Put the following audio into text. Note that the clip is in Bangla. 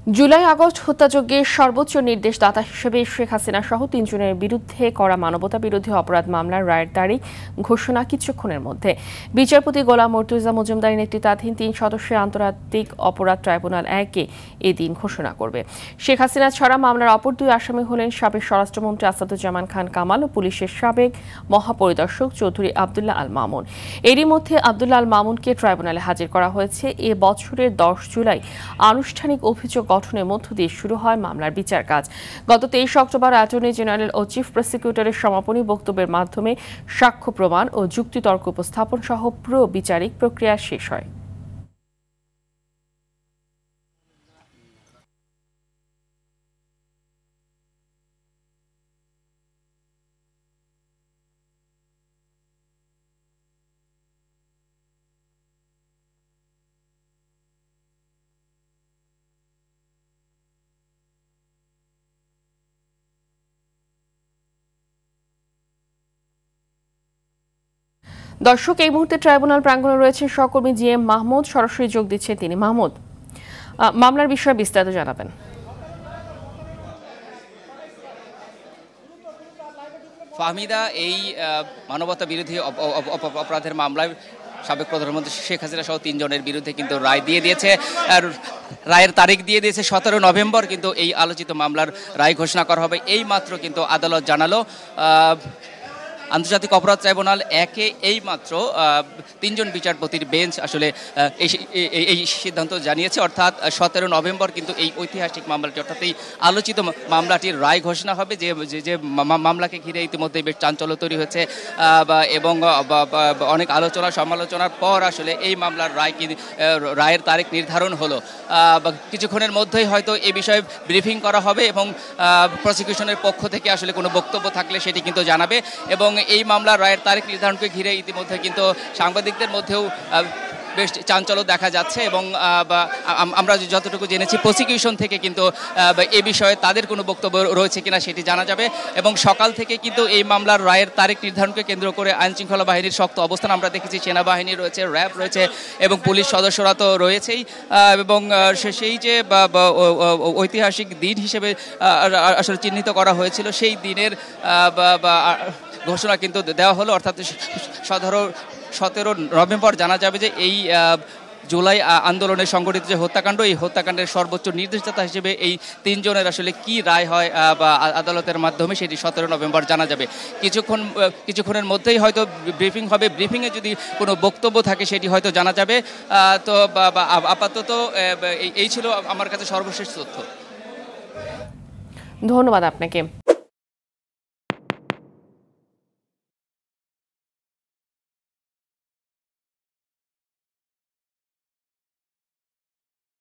জুলাই আগস্ট হত্যাযজ্ঞের সর্বোচ্চ নির্দেশদাতা হিসেবে শেখ হাসিনা সহ ৩ জনের বিরুদ্ধে করা মানবতাবিরোধী অপরাধ মামলার রায়ের তারিখ ঘোষণা কিছুক্ষণের মধ্যে। বিচারপতি গোলাম মর্তুজা মজুমদারের নেতৃত্বাধীন ৩ সদস্যের আন্তর্জাতিক অপরাধ ট্রাইব্যুনাল ১-এ এই দিন ঘোষণা করবে। শেখ হাসিনা ছাড়া মামলার অপর ২ আসামি হলেন সাবেক স্বরাষ্ট্রমন্ত্রী আসাদুজ্জামান খান কামাল ও পুলিশের সাবেক মহাপরিদর্শক চৌধুরী আবদুল্লাহ আল মামুন। এরই মধ্যে আবদুল্লাহ আল মামুনকে ট্রাইব্যুনালে হাজির করা হয়েছে। এ বছরের ১০ জুলাই আনুষ্ঠানিক অভিযোগ গঠনের মধ্য দিয়ে শুরু হয় মামলার বিচার কাজ। গত ২৩ অক্টোবর অ্যাটর্নি জেনারেল ও চিফ প্রসিকিউটরের সমাপনী বক্তব্যের মাধ্যমে সাক্ষ্য প্রমাণ ও যুক্তিতর্ক উপস্থাপন সহ পুরো বিচারিক প্রক্রিয়া শেষ হয়। দর্শক, এই মুহূর্তে ট্রাইব্যুনাল প্রাঙ্গণে রয়েছেন সহকর্মী জিএম মাহমুদ। সরাসরি যোগ দিচ্ছেন তিনি। মাহমুদ, মামলার বিষয়ে বিস্তারিত জানাবেন। ফাহমিদা, এই মানবতা বিরোধী অপরাধের মামলায় সাবেক প্রধানমন্ত্রী শেখ হাসিনা সহ ৩ জনের বিরুদ্ধে কিন্তু রায় দিয়ে দিয়েছে। রায়ের তারিখ দিয়ে দিয়েছে ১৭ নভেম্বর, কিন্তু এই আলোচিত মামলার রায় ঘোষণা করা হবে। এই মাত্র কিন্তু আদালত জানালো আন্তর্জাতিক অপরাধ ট্রাইব্যুনাল ১-এ এই মাত্র ৩ জন বিচারপতির বেঞ্চ আসলে এই সিদ্ধান্ত জানিয়েছে, অর্থাৎ ১৭ নভেম্বর কিন্তু এই ঐতিহাসিক মামলাটি, অর্থাৎ এই আলোচিত মামলাটির রায় ঘোষণা হবে। যে মামলাকে ঘিরে ইতিমধ্যে বেশ চাঞ্চল্য তৈরি হয়েছে এবং অনেক আলোচনা সমালোচনার পর আসলে এই মামলার রায়ের তারিখ নির্ধারণ হলো। কিছুক্ষণের মধ্যেই হয়তো এ বিষয়ে ব্রিফিং করা হবে এবং প্রসিকিউশনের পক্ষ থেকে আসলে কোনো বক্তব্য থাকলে সেটি কিন্তু জানাবে। এবং এই মামলার রায়ের তারিখ নির্ধারণকে ঘিরে ইতিমধ্যে কিন্তু সাংবাদিকদের মধ্যেও বেশ চাঞ্চল্য দেখা যাচ্ছে এবং আমরা যতটুকু জেনেছি প্রসিকিউশন থেকে কিন্তু এ বিষয়ে তাদের কোনো বক্তব্য রয়েছে কিনা সেটি জানা যাবে। এবং সকাল থেকে কিন্তু এই মামলার রায়ের তারিখ নির্ধারণকে কেন্দ্র করে আইনশৃঙ্খলা বাহিনীর শক্ত অবস্থান আমরা দেখেছি। সেনাবাহিনী রয়েছে, র্যাব রয়েছে এবং পুলিশ সদস্যরা তো রয়েছেই। এবং সেই যে ঐতিহাসিক দিন হিসেবে আসলে চিহ্নিত করা হয়েছিল, সেই দিনের ঘোষণা কিন্তু দেওয়া হলো, অর্থাৎ ১৭ নভেম্বর জানা যাবে যে এই জুলাই আন্দোলনে সংগঠিত যে হত্যাকাণ্ড, এই হত্যাকাণ্ডের সর্বোচ্চ নির্দেশদাতা হিসেবে এই ৩ জনের আসলে কি রায় হয় বা আদালতের মাধ্যমে সেটি ১৭ নভেম্বর জানা যাবে। কিছুক্ষণের মধ্যেই হয়তো ব্রিফিং হবে। ব্রিফিংয়ে যদি কোনো বক্তব্য থাকে সেটি হয়তো জানা যাবে। তো আপাতত এই ছিল আমার কাছে সর্বশেষ তথ্য। ধন্যবাদ আপনাকে।